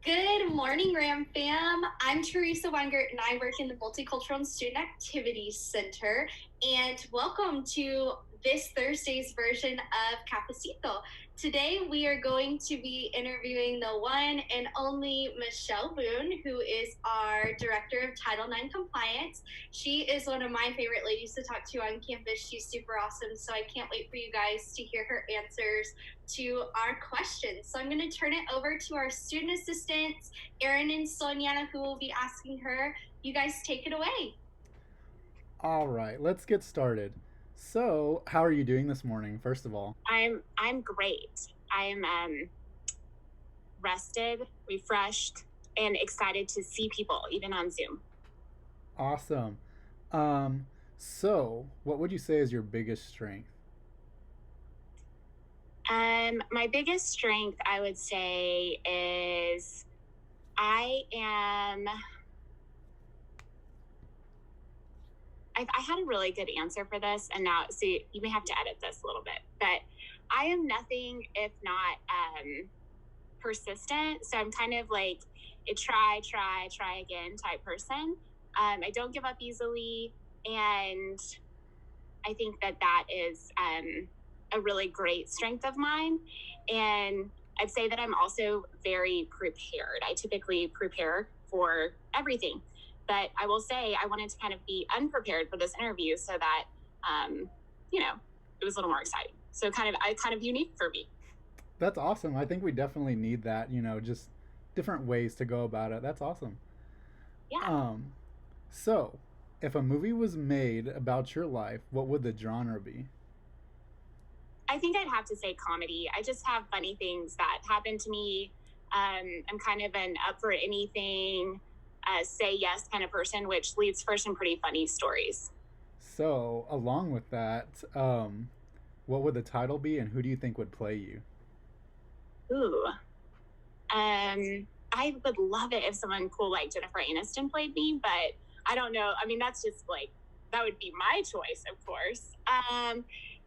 Good morning, Ram Fam. I'm Teresa Weingart, and I work in the Multicultural and Student Activities Center. And welcome to this Thursday's version of Cafecito. Today, we are going to be interviewing the one and only Michelle Boone, who is our Director of Title IX Compliance. She is one of my favorite ladies to talk to on campus. She's super awesome, so I can't wait for you guys to hear her answers to our questions. So I'm going to turn it over to our student assistants, Erin and Sonia, who will be asking her. You guys take it away. All right, let's get started. So, how are you doing this morning, first of all? I'm great. I'm rested, refreshed, and excited to see people, even on Zoom. Awesome. So, what would you say is your biggest strength? My biggest strength, I would say, is I had a really good answer for this, and now, so you may have to edit this a little bit, but I am nothing if not persistent. So I'm kind of like a try again type person. I don't give up easily, and I think that is a really great strength of mine. And I'd say that I'm also very prepared. I typically prepare for everything, but I will say I wanted to kind of be unprepared for this interview so that it was a little more exciting. So kind of unique for me. That's awesome. I think we definitely need that, just different ways to go about it. That's awesome. Yeah. So, if a movie was made about your life, what would the genre be? I think I'd have to say comedy. I just have funny things that happen to me. I'm kind of an up for anything, say yes kind of person, which leads for some pretty funny stories. So, along with that, what would the title be, and who do you think would play you? Ooh. I would love it if someone cool like Jennifer Aniston played me, but I don't know. I mean, that's just like, that would be my choice, of course.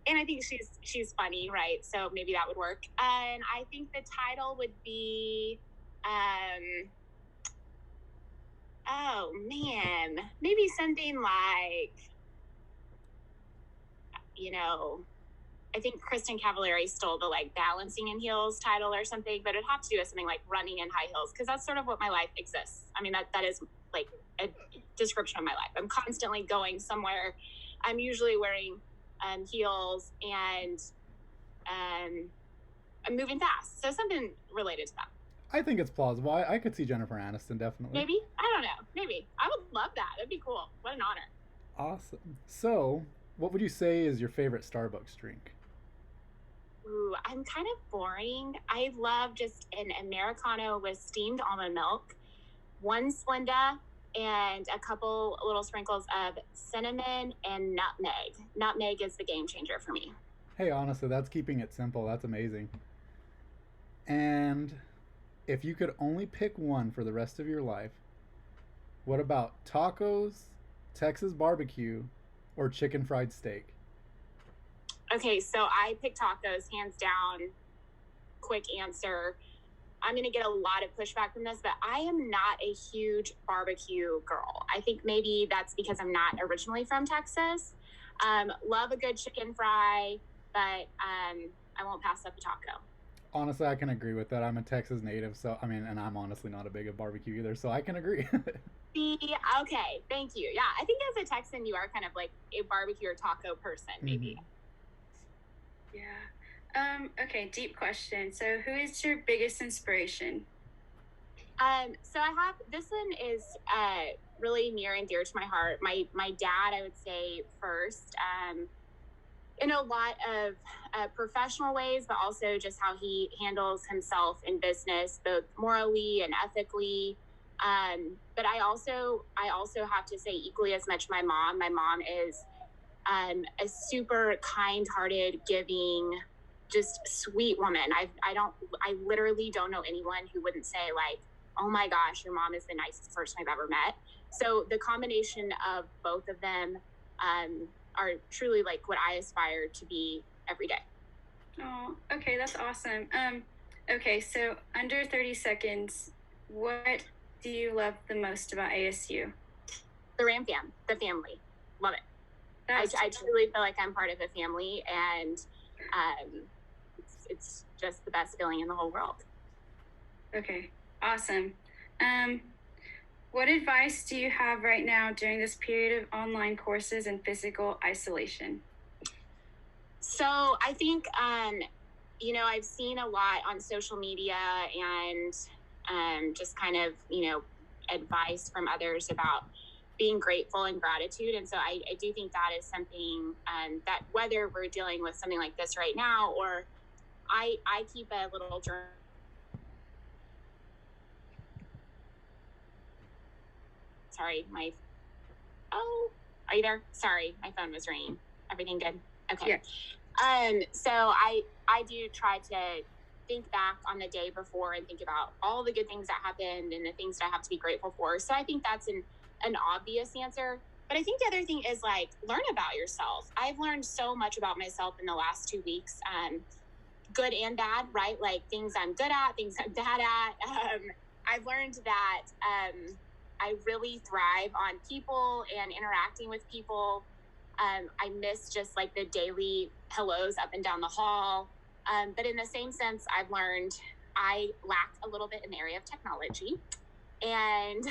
And I think she's funny, right? So maybe that would work. And I think the title would be, oh man, maybe something like, I think Kristen Cavallari stole the like balancing in heels title or something, but it'd have to do with something like running in high heels, because that's sort of what my life exists. I mean, that is like a description of my life. I'm constantly going somewhere. I'm usually wearing heels, and I'm moving fast. So something related to that. I think it's plausible. I could see Jennifer Aniston, definitely. Maybe? I don't know. Maybe. I would love that. That'd be cool. What an honor. Awesome. So, what would you say is your favorite Starbucks drink? Ooh, I'm kind of boring. I love just an Americano with steamed almond milk, one Splenda, and a couple little sprinkles of cinnamon and nutmeg. Nutmeg is the game changer for me. Hey, honestly, that's keeping it simple. That's amazing. And if you could only pick one for the rest of your life, what about tacos, Texas barbecue, or chicken fried steak? Okay, so I pick tacos, hands down. Quick answer. I'm going to get a lot of pushback from this, but I am not a huge barbecue girl. I think maybe that's because I'm not originally from Texas. Love a good chicken fry, but I won't pass up a taco. Honestly, I can agree with that. I'm a Texas native, so I mean, and I'm honestly not a big of barbecue either, so I can agree. Okay, thank you. Yeah, I think as a Texan, you are kind of like a barbecue or taco person, maybe. Yeah. Okay, deep question. So who is your biggest inspiration? So I have, this one is really near and dear to my heart. My dad, I would say first, in a lot of professional ways, but also just how he handles himself in business, both morally and ethically. But I also have to say equally as much my mom. My mom is a super kind-hearted, giving, just sweet woman. I literally don't know anyone who wouldn't say like, oh my gosh, your mom is the nicest person I've ever met. So the combination of both of them are truly like what I aspire to be every day. Oh, okay, that's awesome. Okay, so under 30 seconds, What do you love the most about ASU? The Ram fam, the family. Love it. I truly feel like I'm part of a family, and it's just the best feeling in the whole world. Okay, awesome. What advice do you have right now during this period of online courses and physical isolation? So I think, I've seen a lot on social media and just kind of, advice from others about being grateful and gratitude. And so I do think that is something that whether we're dealing with something like this right now, or I keep a little journal. Sorry, are you there? Sorry, my phone was ringing. Everything good? Okay. Yeah. So I do try to think back on the day before and think about all the good things that happened and the things that I have to be grateful for. So I think that's an obvious answer. But I think the other thing is learn about yourself. I've learned so much about myself in the last 2 weeks, good and bad, right? Like things I'm good at, things I'm bad at. I've learned that I really thrive on people and interacting with people. I miss just like the daily hellos up and down the hall. But in the same sense, I've learned I lack a little bit in the area of technology. And,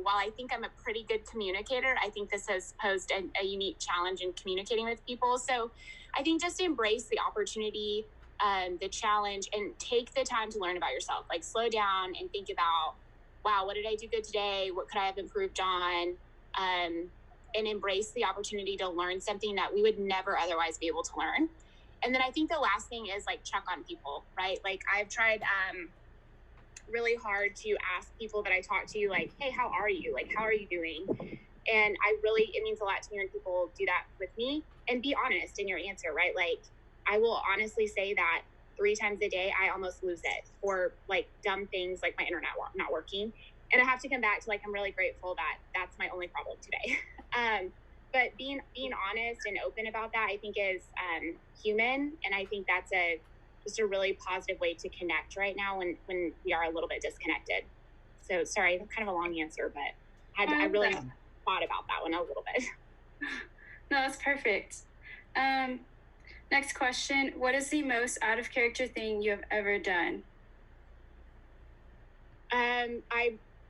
while I think I'm a pretty good communicator, I think this has posed a unique challenge in communicating with people. So I think just embrace the opportunity, the challenge, and take the time to learn about yourself. Like slow down and think about, wow, what did I do good today? What could I have improved on? And embrace the opportunity to learn something that we would never otherwise be able to learn. And then I think the last thing is check on people, right? Like I've tried really hard to ask people that I talk to, hey, how are you? How are you doing? And it means a lot to me when people do that with me, and be honest in your answer, right? I will honestly say that 3 times a day, I almost lose it for dumb things like my internet not working. And I have to come back to I'm really grateful that that's my only problem today. But being honest and open about that, I think is human. And I think that's just a really positive way to connect right now when we are a little bit disconnected. So sorry, that's kind of a long answer, but I really thought about that one a little bit. No, that's perfect. Next question. What is the most out of character thing you have ever done?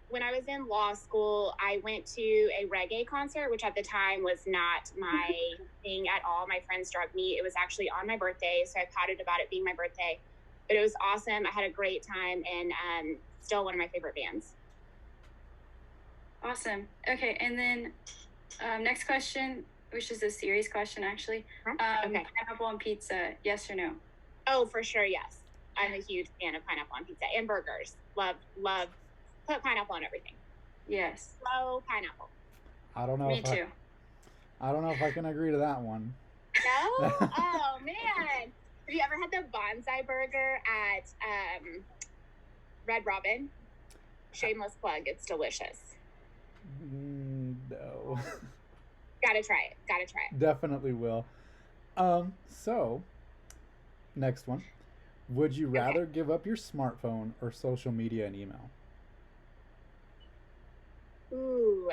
When I was in law school, I went to a reggae concert, which at the time was not my thing at all. My friends drugged me. It was actually on my birthday, so I pouted about it being my birthday. But it was awesome. I had a great time, and still one of my favorite bands. Awesome. Okay, and then next question, which is a serious question, actually. Okay. Pineapple on pizza, yes or no? Oh, for sure, yes. I'm a huge fan of pineapple on pizza and burgers. Love. Put pineapple on everything. Yes. Slow pineapple. I don't know. Me too. I don't know if I can agree to that one. No? Oh, man. Have you ever had the bonsai burger at Red Robin? Shameless plug. It's delicious. No. Gotta try it. Definitely will. So, next one. Would you rather give up your smartphone or social media and email? Ooh,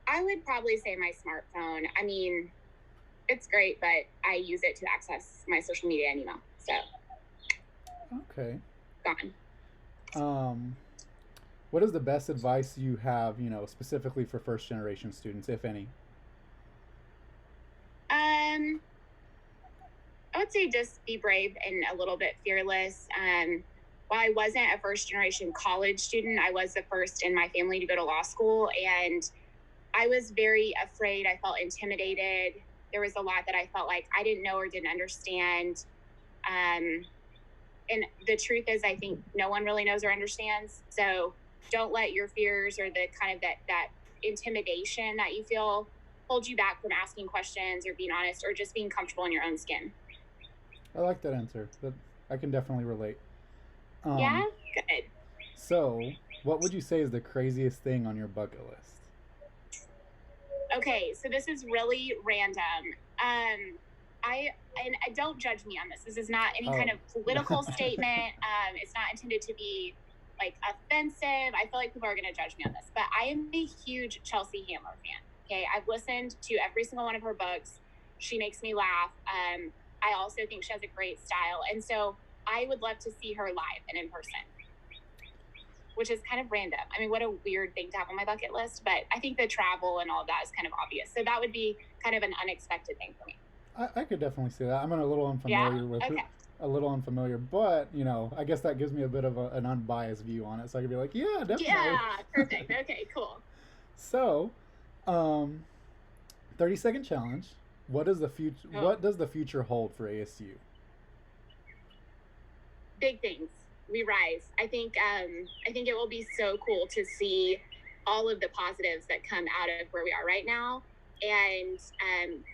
I would probably say my smartphone. I mean, it's great, but I use it to access my social media and email. So. Okay. Gone. What is the best advice you have, specifically for first generation students, if any? I would say just be brave and a little bit fearless. While I wasn't a first generation college student, I was the first in my family to go to law school, and I was very afraid. I felt intimidated. There was a lot that I felt like I didn't know or didn't understand. And the truth is, I think no one really knows or understands. So don't let your fears or the kind of that intimidation that you feel hold you back from asking questions or being honest or just being comfortable in your own skin. I like that answer. I can definitely relate. Yeah? Good. So, what would you say is the craziest thing on your bucket list? Okay, so this is really random. I don't judge me on this. This is not any kind of political statement. It's not intended to be like offensive. I feel like people are going to judge me on this, but I am a huge Chelsea Handler fan. Okay. I've listened to every single one of her books. She makes me laugh. I also think she has a great style. And so I would love to see her live and in person, which is kind of random. I mean, what a weird thing to have on my bucket list, but I think the travel and all of that is kind of obvious. So that would be kind of an unexpected thing for me. I could definitely see that. I'm a little unfamiliar with it. A little unfamiliar, but you know, I guess that gives me a bit of an unbiased view on it. So I could be like, yeah, definitely. Yeah, perfect. Okay, cool. So, 30-second challenge. What does the future? Oh. What does the future hold for ASU? Big things. We rise. I think it will be so cool to see all of the positives that come out of where we are right now. And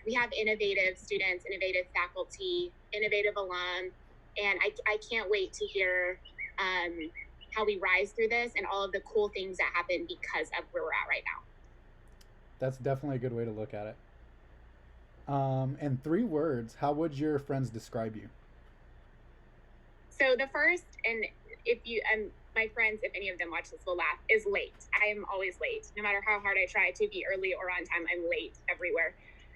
we have innovative students, innovative faculty, innovative alum, and I can't wait to hear how we rise through this and all of the cool things that happen because of where we're at right now. That's definitely a good way to look at it. In 3 words, how would your friends describe you? So the first, and if you, my friends, if any of them watch this will laugh, is late. I am always late. No matter how hard I try to be early or on time, I'm late everywhere.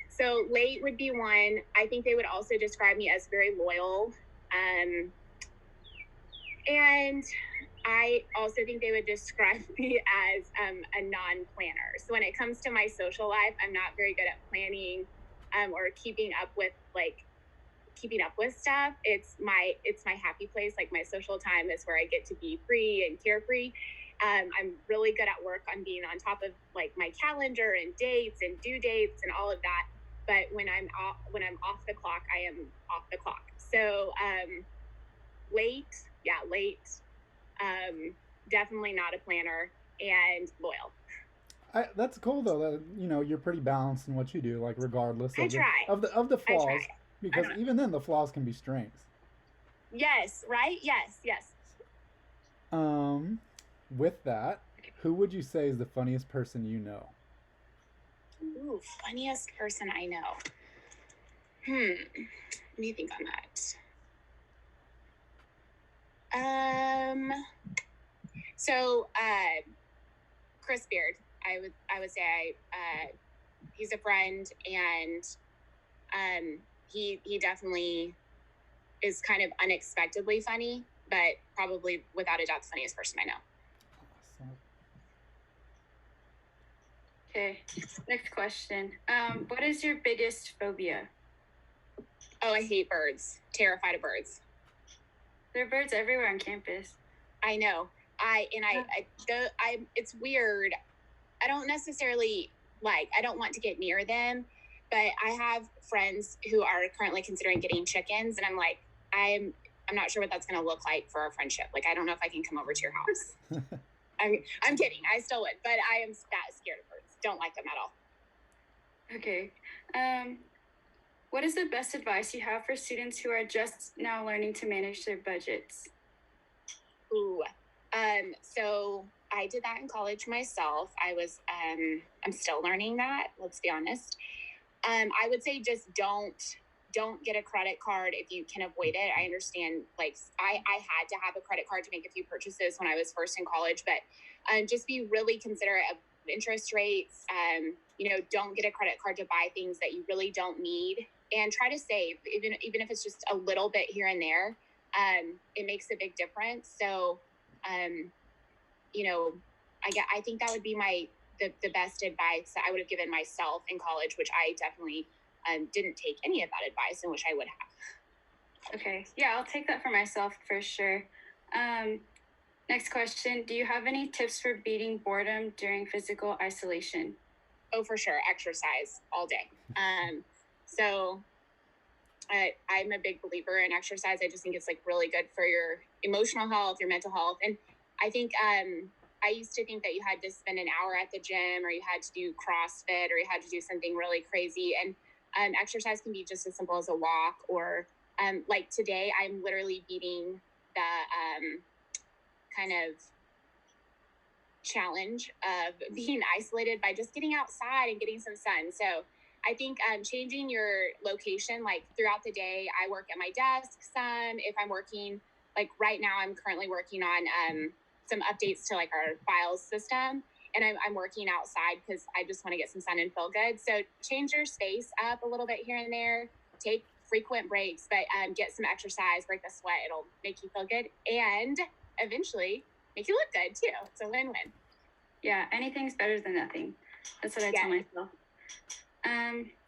So late would be one. I think they would also describe me as very loyal. And I also think they would describe me as a non-planner. So when it comes to my social life, I'm not very good at planning or keeping up with stuff. It's my happy place. Like my social time is where I get to be free and carefree. I'm really good at work on being on top of like my calendar and dates and due dates and all of that. But when I'm off the clock, I am off the clock. So late. Definitely not a planner, and loyal. That's cool though. That you know you're pretty balanced in what you do, like regardless of the flaws. Because even then, the flaws can be strengths. Yes, right? Yes. With that, who would you say is the funniest person you know? Ooh, funniest person I know. Let me think on that. So Chris Beard, I would say he's a friend, and he definitely is kind of unexpectedly funny, but probably without a doubt the funniest person I know. Awesome. Okay, next question. What is your biggest phobia? Oh, I hate birds. Terrified of birds. There are birds everywhere on campus. I know. It's weird. I don't necessarily I don't want to get near them, but I have friends who are currently considering getting chickens, and I'm like, I'm not sure what that's going to look like for our friendship. Like, I don't know if I can come over to your house. I'm kidding. I still would, but I am that scared of birds. Don't like them at all. Okay. What is the best advice you have for students who are just now learning to manage their budgets? Ooh. So I did that in college myself. I'm still learning that. Let's be honest. I would say just don't get a credit card if you can avoid it. I understand, like, I had to have a credit card to make a few purchases when I was first in college, but just be really considerate of interest rates. Don't get a credit card to buy things that you really don't need, and try to save, even if it's just a little bit here and there. It makes a big difference. So, I think that would be the best advice that I would have given myself in college, which I definitely didn't take any of that advice, and which I would have. Okay. Yeah, I'll take that for myself for sure. Next question. Do you have any tips for beating boredom during physical isolation? Oh, for sure. Exercise all day. So I'm a big believer in exercise. I just think it's really good for your emotional health, your mental health. And I think I used to think that you had to spend an hour at the gym, or you had to do CrossFit, or you had to do something really crazy. And exercise can be just as simple as a walk, or like today, I'm literally beating the kind of challenge of being isolated by just getting outside and getting some sun. So I think changing your location, like throughout the day, I work at my desk some. If I'm working, like right now, I'm currently working on some updates to like our files system. And I'm working outside because I just want to get some sun and feel good. So change your space up a little bit here and there. Take frequent breaks, but get some exercise, break the sweat. It'll make you feel good and eventually make you look good too. It's a win-win. Yeah, anything's better than nothing. That's what I tell myself.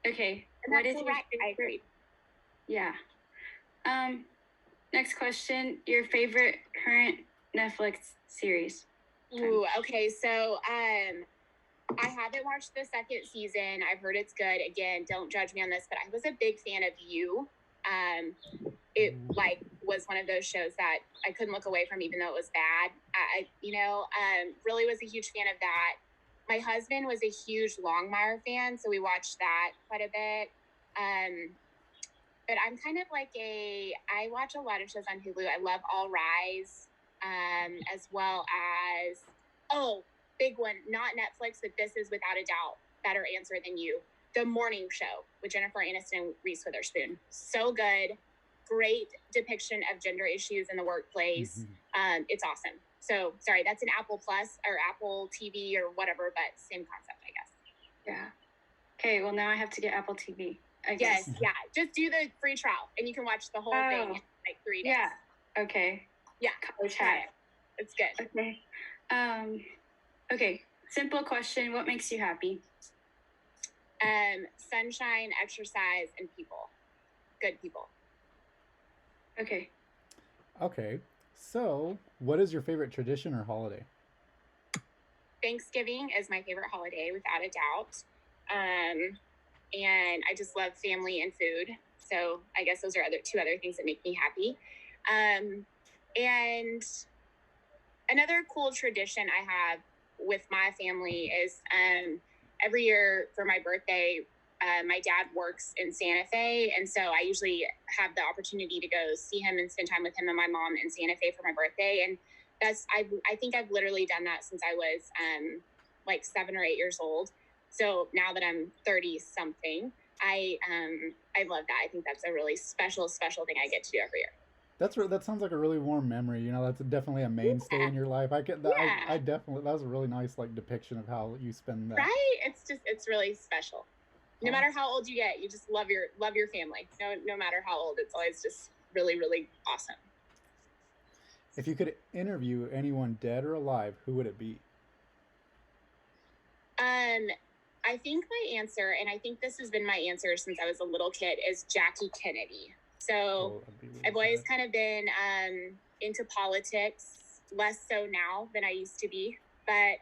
Okay. And what is your favorite? I agree. Yeah. Next question. Your favorite current Netflix series? Ooh, okay. So I haven't watched the second season. I've heard it's good. Again, don't judge me on this, but I was a big fan of You. It like was one of those shows that I couldn't look away from, even though it was bad. I really was a huge fan of that. My husband was a huge Longmire fan, so we watched that quite a bit. But I'm kind of like I watch a lot of shows on Hulu. I love All Rise, as well as, big one, not Netflix, but this is without a doubt better answer than You. The Morning Show with Jennifer Aniston and Reese Witherspoon. So good. Great depiction of gender issues in the workplace. Mm-hmm. It's awesome. So, sorry, that's an Apple Plus or Apple TV or whatever, but same concept, I guess. Yeah. Okay, well, now I have to get Apple TV, I guess. Yes, yeah. Just do the free trial, and you can watch the whole thing in like 3 days. Yeah, okay. Yeah, college hack. It's good. Okay. Okay, simple question. What makes you happy? Sunshine, exercise, and people. Good people. Okay. Okay. So, what is your favorite tradition or holiday? Thanksgiving is my favorite holiday, without a doubt. And I just love family and food. So I guess those are two other things that make me happy. And another cool tradition I have with my family is every year for my birthday, my dad works in Santa Fe. And so I usually have the opportunity to go see him and spend time with him and my mom in Santa Fe for my birthday. And I think I've literally done that since I was like 7 or 8 years old. So now that I'm 30 something, I love that. I think that's a really special thing I get to do every year. That sounds like a really warm memory. You know, that's definitely a mainstay in your life. I definitely, that was a really nice like depiction of how you spend that. Right? It's really special. No matter how old you get, you just love your family. No matter how old, it's always just really, really awesome. If you could interview anyone dead or alive, who would it be? I think my answer, and I think this has been my answer since I was a little kid, is Jackie Kennedy. So really I've always kind of been into politics, less so now than I used to be. But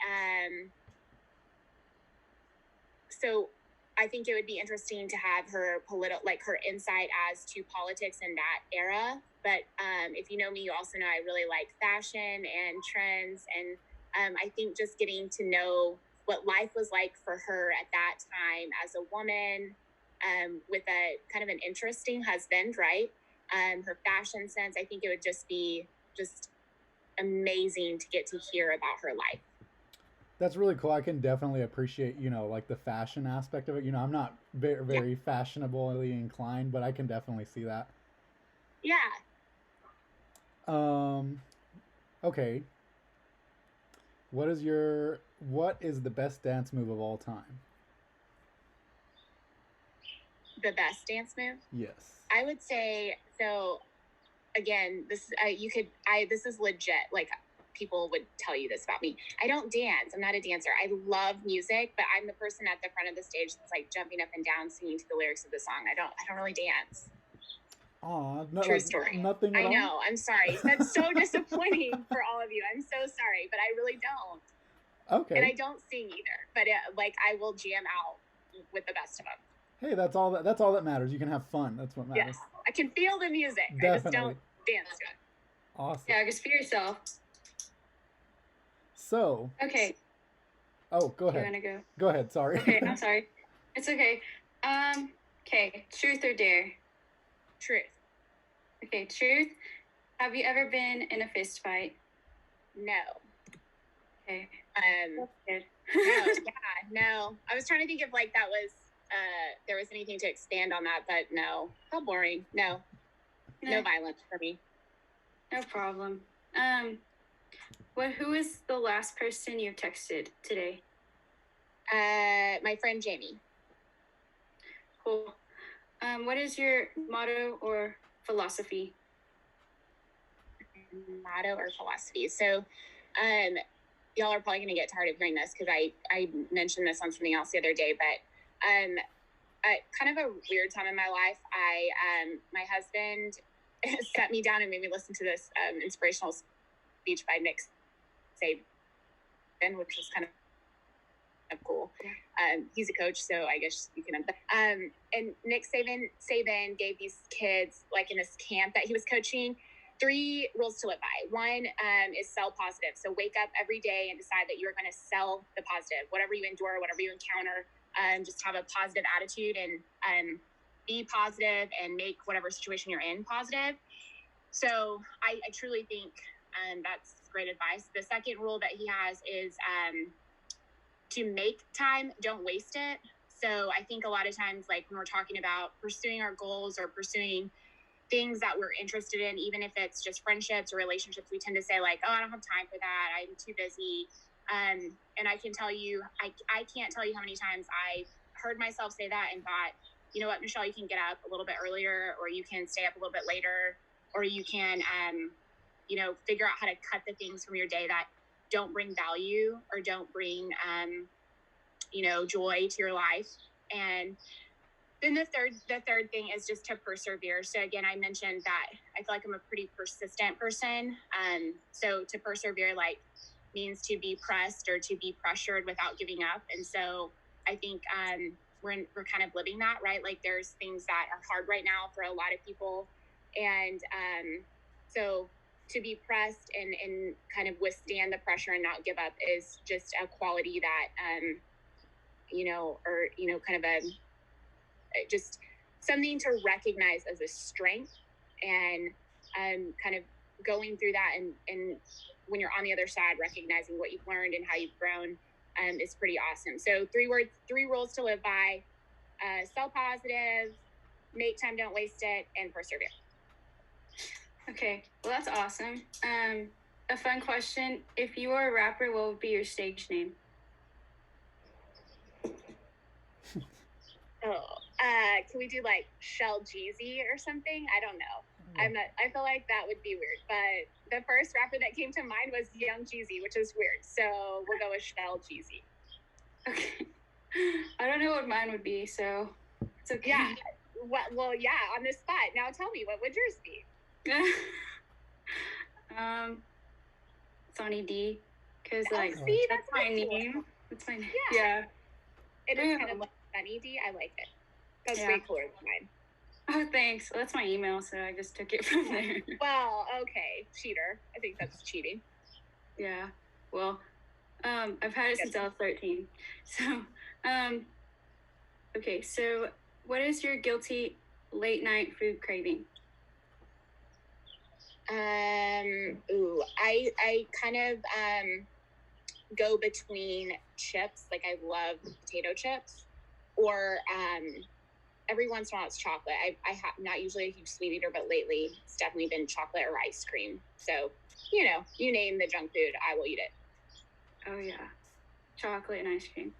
so I think it would be interesting to have her her insight as to politics in that era. But if you know me, you also know I really like fashion and trends. And I think just getting to know what life was like for her at that time as a woman, with a kind of an interesting husband, right? Her fashion sense, I think it would just be amazing to get to hear about her life. That's really cool. I can definitely appreciate, like the fashion aspect of it. I'm not very fashionably inclined, but I can definitely see that. Yeah. Okay. What is the best dance move of all time? The best dance move? Yes. I would say, so again, this is legit. Like, people would tell you this about me. I don't dance. I'm not a dancer. I love music, but I'm the person at the front of the stage that's like jumping up and down, singing to the lyrics of the song. I don't really dance. Aw, true story. Nothing at all? I know. I'm sorry. That's so disappointing for all of you. I'm so sorry, but I really don't. Okay. And I don't sing either, but I will jam out with the best of them. Hey, that's all that matters. You can have fun. That's what matters. Yes, I can feel the music. Definitely. I just don't dance to it. Awesome. Yeah, just be yourself. So. Okay. Oh, go ahead. You want to go? Go ahead. Sorry. Okay, I'm sorry. It's okay. Okay. Truth or dare? Truth. Okay, truth. Have you ever been in a fist fight? No. Okay. No. I was trying to think if that was there was anything to expand on that, but no. How boring. No violence for me. No problem. Who is the last person you texted today? My friend Jamie. Cool. What is your motto or philosophy? Motto or philosophy. So, y'all are probably going to get tired of hearing this because I mentioned this on something else the other day, but kind of a weird time in my life. My husband sat me down and made me listen to this inspirational speech by Nick Saban, which was kind of cool. He's a coach, so I guess you can. And Nick Saban gave these kids, like in this camp that he was coaching, 3 rules to live by. One is sell positive. So wake up every day and decide that you're going to sell the positive. Whatever you endure, whatever you encounter, just have a positive attitude and be positive and make whatever situation you're in positive. So I truly think that's great advice. The second rule that he has is to make time, don't waste it. So I think a lot of times, like when we're talking about pursuing our goals or pursuing things that we're interested in, even if it's just friendships or relationships, we tend to say like, oh, I don't have time for that. I'm too busy. And I can tell you, I can't tell you how many times I heard myself say that and thought, you know what, Michelle, you can get up a little bit earlier, or you can stay up a little bit later, or you can, figure out how to cut the things from your day that don't bring value or don't bring, joy to your life. And then the third thing is just to persevere. So again, I mentioned that I feel like I'm a pretty persistent person. So to persevere, like, means to be pressed or to be pressured without giving up. And so I think we're kind of living that, right? Like there's things that are hard right now for a lot of people. And so to be pressed and kind of withstand the pressure and not give up is just a quality that, kind of just something to recognize as a strength, and kind of going through that and when you're on the other side, recognizing what you've learned and how you've grown is pretty awesome. So 3 rules to live by: sell positive, make time, don't waste it, and persevere. Okay, well, that's awesome. A fun question: if you were a rapper, what would be your stage name? Can we do like Shell Jeezy or something? I don't know. I feel like that would be weird, but the first rapper that came to mind was Young Jeezy, which is weird. So we'll go with Shell Jeezy. Okay. I don't know what mine would be, so it's okay. Yeah. Well, yeah, on the spot. Now tell me, what would yours be? Sonny D, because that's my cool name. That's my name. Yeah. It is kind of like Sunny D. I like it. That's way cooler than mine. Oh, thanks. Well, that's my email, so I just took it from there. Well, okay, cheater. I think that's cheating. Yeah. Well, I've had it since I was 13. So, okay. So, what is your guilty late night food craving? I kind of go between chips. Like I love potato chips, or every once in a while it's chocolate. I have not usually a huge sweet eater, but lately it's definitely been chocolate or ice cream. So you name the junk food, I will eat it. Oh yeah, chocolate and ice cream.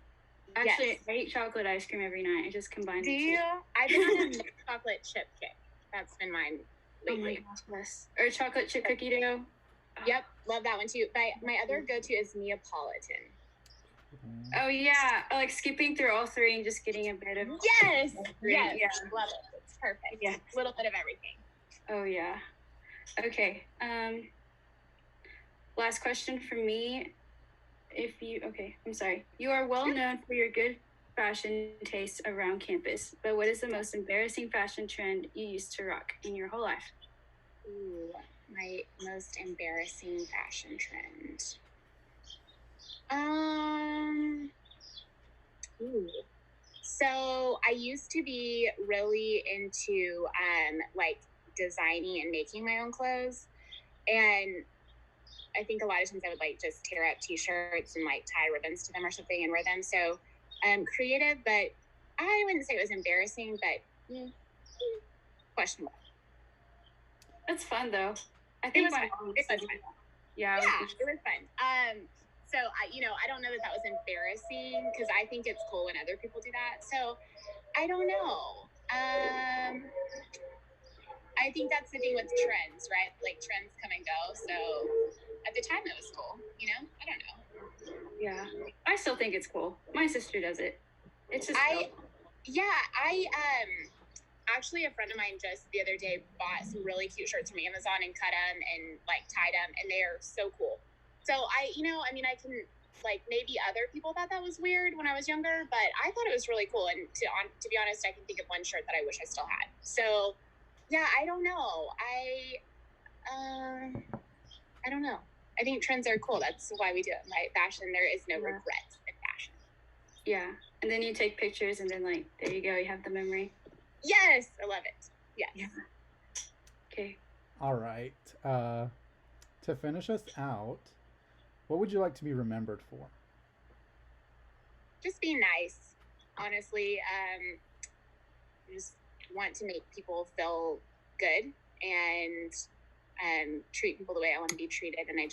Actually, yes. I eat chocolate ice cream every night. I just combine. Do you? I've been on a chocolate chip kick. That's been mine lately. Oh my gosh, yes. Or chocolate chip cookie dough. Yep, love that one too. My other go-to is Neapolitan. Oh yeah, I like skipping through all 3 and just getting a bit of. Yes, yeah, love it. It's perfect. Yeah, a little bit of everything. Oh yeah. Okay. Last question from me. I'm sorry. You are well known for your good fashion taste around campus, but what is the most embarrassing fashion trend you used to rock in your whole life? Ooh, my most embarrassing fashion trend. So I used to be really into like designing and making my own clothes, and I think a lot of times I would like just tear up t-shirts and like tie ribbons to them or something and wear them. So creative, but I wouldn't say it was embarrassing, but questionable. That's fun though. I think my mom was fun. Yeah, it was fun. So I don't know that was embarrassing because I think it's cool when other people do that. So I don't know. I think that's the thing with trends, right? Like trends come and go. So at the time it was cool, I don't know. Yeah, I still think it's cool. My sister does it. It's just actually a friend of mine just the other day bought some really cute shirts from Amazon and cut them and like tied them, and they are so cool. So I can like maybe other people thought that was weird when I was younger, but I thought it was really cool. And to be honest, I can think of one shirt that I wish I still had. So yeah, I don't know. I don't know. I think trends are cool. That's why we do it, right? Fashion, there is no regrets in fashion. Yeah, and then you take pictures, and then like there you go, you have the memory. Yes, I love it. Yes. Yeah. Okay. All right. To finish us out, what would you like to be remembered for? Just be nice. Honestly, just want to make people feel good and treat people the way I want to be treated. And I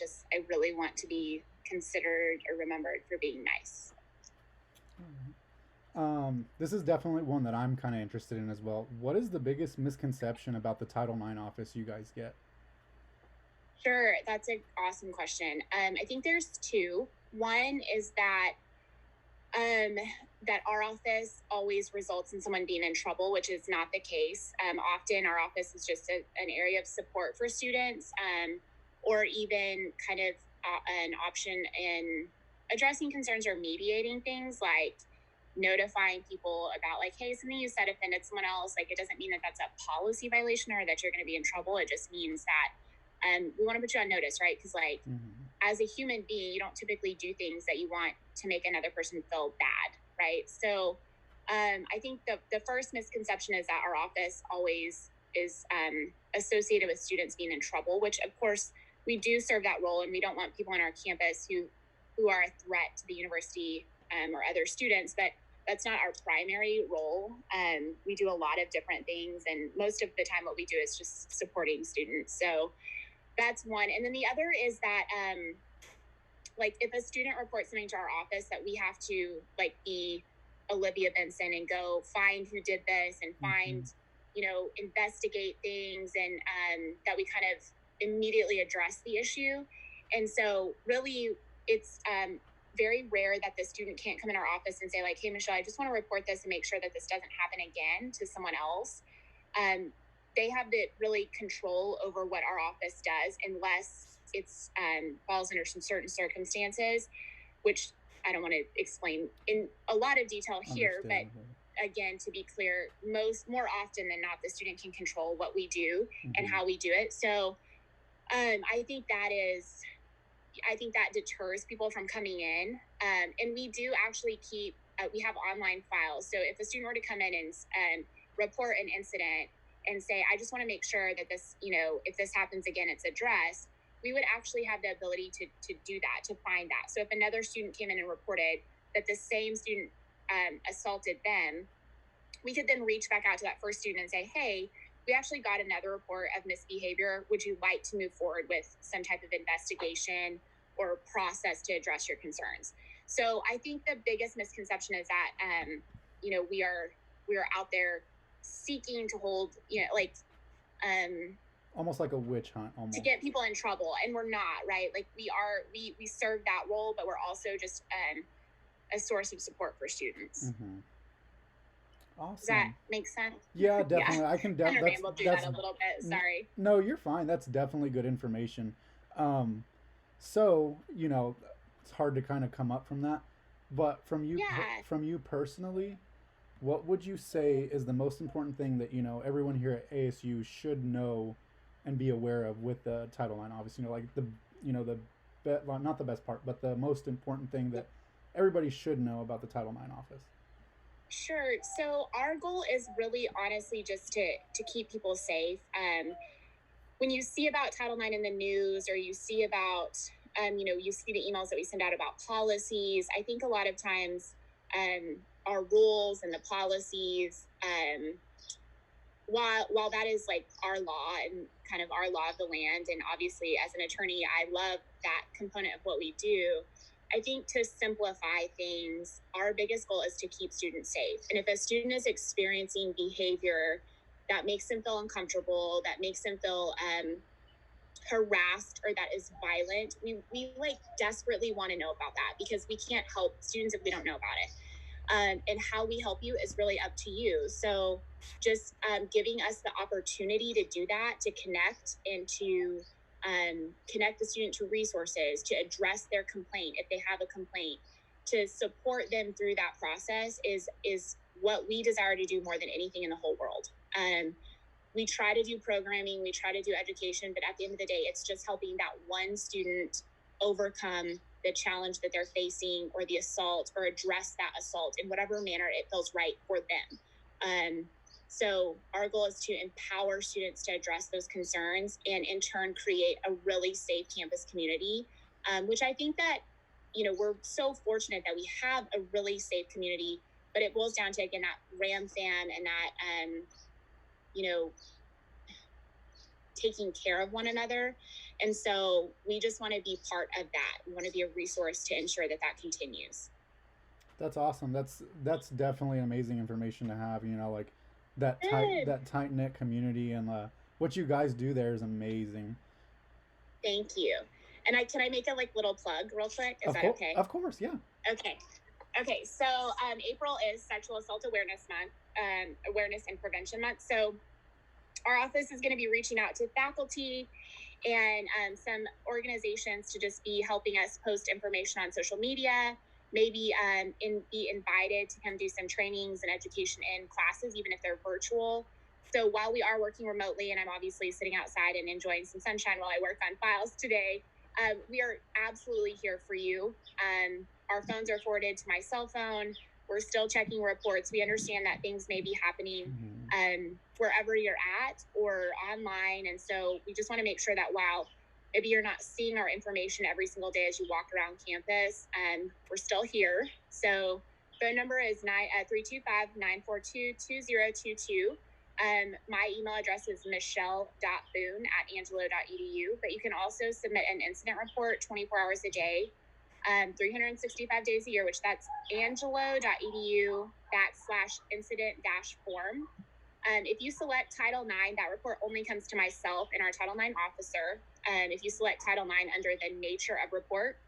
really want to be considered or remembered for being nice. This is definitely one that I'm kind of interested in as well. What is the biggest misconception about the Title IX office you guys get? Sure, that's an awesome question. I think there's two. One is that our office always results in someone being in trouble, which is not the case. Often our office is just an area of support for students, or even kind of an option in addressing concerns or mediating things, like notifying people about like, hey, something you said offended someone else. Like, it doesn't mean that that's a policy violation or that you're going to be in trouble. It just means that we want to put you on notice, right? Because like, as a human being, you don't typically do things that you want to make another person feel bad, right? So I think the first misconception is that our office always is associated with students being in trouble, which of course we do serve that role, and we don't want people on our campus who are a threat to the university or other students, but that's not our primary role. We do a lot of different things, and most of the time what we do is just supporting students. So that's one. And then the other is that like if a student reports something to our office, that we have to like be Olivia Benson and go find who did this and find, investigate things, and that we kind of immediately address the issue. And so really it's very rare that the student can't come in our office and say like, hey, Michelle, I just want to report this and make sure that this doesn't happen again to someone else. They have the really control over what our office does, unless it's falls under some certain circumstances, which I don't want to explain in a lot of detail here, but again, to be clear, more often than not, the student can control what we do and how we do it. So I think that deters people from coming in. And we do actually we have online files. So if a student were to come in and report an incident and say, I just want to make sure that this, if this happens again, it's addressed, we would actually have the ability to do that, to find that. So if another student came in and reported that the same student assaulted them, we could then reach back out to that first student and say, hey, we actually got another report of misbehavior. Would you like to move forward with some type of investigation or process to address your concerns? So I think the biggest misconception is that, we are out there seeking to hold, almost like a witch hunt, almost, to get people in trouble, and we're not, right? Like we serve that role, but we're also just a source of support for students. Awesome. Does that make sense? Yeah, definitely. I can definitely ramble through that a little bit. Sorry. No, you're fine. That's definitely good information. So it's hard to kind of come up from that, but from you personally, what would you say is the most important thing that everyone here at ASU should know and be aware of with the Title IX? Obviously, like not the best part, but the most important thing that everybody should know about the Title IX office. Sure. So our goal is really honestly just to keep people safe. When you see about Title IX in the news, or you see about, you see the emails that we send out about policies, I think a lot of times our rules and the policies while that is like our law and kind of our law of the land, and obviously as an attorney, I love that component of what we do. I think to simplify things, our biggest goal is to keep students safe. And if a student is experiencing behavior that makes them feel uncomfortable, that makes them feel harassed, or that is violent, we like desperately want to know about that, because we can't help students if we don't know about it. And how we help you is really up to you. So just giving us the opportunity to do that, to connect and to connect the student to resources, to address their complaint if they have a complaint, to support them through that process is what we desire to do more than anything in the whole world. We try to do programming, we try to do education, but at the end of the day, it's just helping that one student overcome the challenge that they're facing, or the assault, or address that assault in whatever manner it feels right for them. So our goal is to empower students to address those concerns, and in turn create a really safe campus community, which I think that, we're so fortunate that we have a really safe community, but it boils down to, again, that RAM fam and that, taking care of one another. And so we just want to be part of that. We want to be a resource to ensure that that continues. That's awesome. That's definitely amazing information to have. Like that tight knit community, and what you guys do there is amazing. Thank you. And can I make a little plug real quick? Is that okay? Of course, yeah. Okay. So April is Sexual Assault Awareness Month, Awareness and Prevention Month. So our office is going to be reaching out to faculty and some organizations to just be helping us post information on social media, maybe be invited to come do some trainings and education in classes, even if they're virtual. So while we are working remotely, and I'm obviously sitting outside and enjoying some sunshine while I work on files today, we are absolutely here for you. Our phones are forwarded to my cell phone. We're still checking reports. We understand that things may be happening wherever you're at or online. And so we just want to make sure that while maybe you're not seeing our information every single day as you walk around campus, we're still here. So phone number is 325-942-2022. My email address is michelle.boone@angelo.edu, but you can also submit an incident report 24 hours a day, 365 days a year, which that's angelo.edu/incident-form. If you select Title IX, that report only comes to myself and our Title IX officer. If you select Title IX under the nature of report,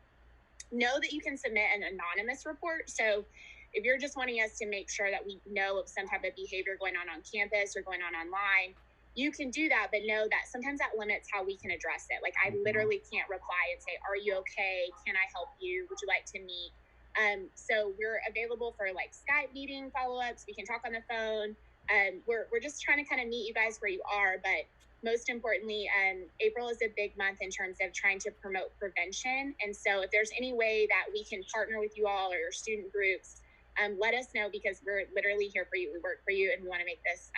know that you can submit an anonymous report. So if you're just wanting us to make sure that we know of some type of behavior going on campus or going on online, you can do that, but know that sometimes that limits how we can address it. Like, I literally can't reply and say, are you okay? Can I help you? Would you like to meet? So we're available for Skype meeting follow-ups. We can talk on the phone. We're just trying to kind of meet you guys where you are, but most importantly, April is a big month in terms of trying to promote prevention. And so if there's any way that we can partner with you all or your student groups, let us know, because we're literally here for you. We work for you, and we want to make this,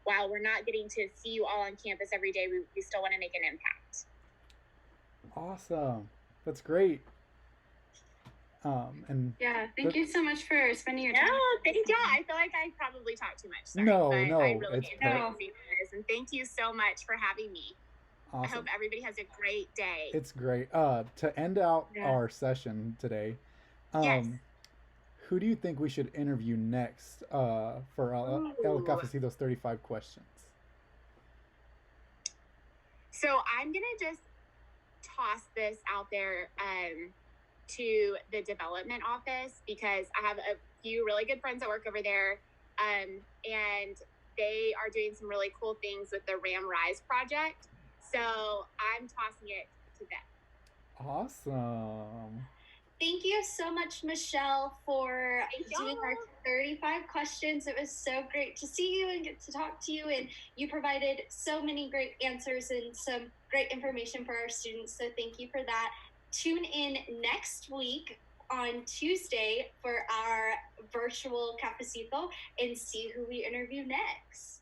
while we're not getting to see you all on campus every day, we still want to make an impact. Awesome. That's great. Thank you so much for spending your time. No, thank you. I feel like I probably talked too much. Sorry, no, I really it's enjoyed this, and thank you so much for having me. Awesome. I hope everybody has a great day. It's great. To end out our session today, yes. Who do you think we should interview next for El Cafecito's 35 questions? So I'm going to just toss this out there to the development office, because I have a few really good friends that work over there, and they are doing some really cool things with the RAM Rise project. So I'm tossing it to them. Awesome. Thank you so much, Michelle, for doing our 35 questions. It was so great to see you and get to talk to you, and you provided so many great answers and some great information for our students. So thank you for that. Tune in next week on Tuesday for our virtual Cafecito and see who we interview next.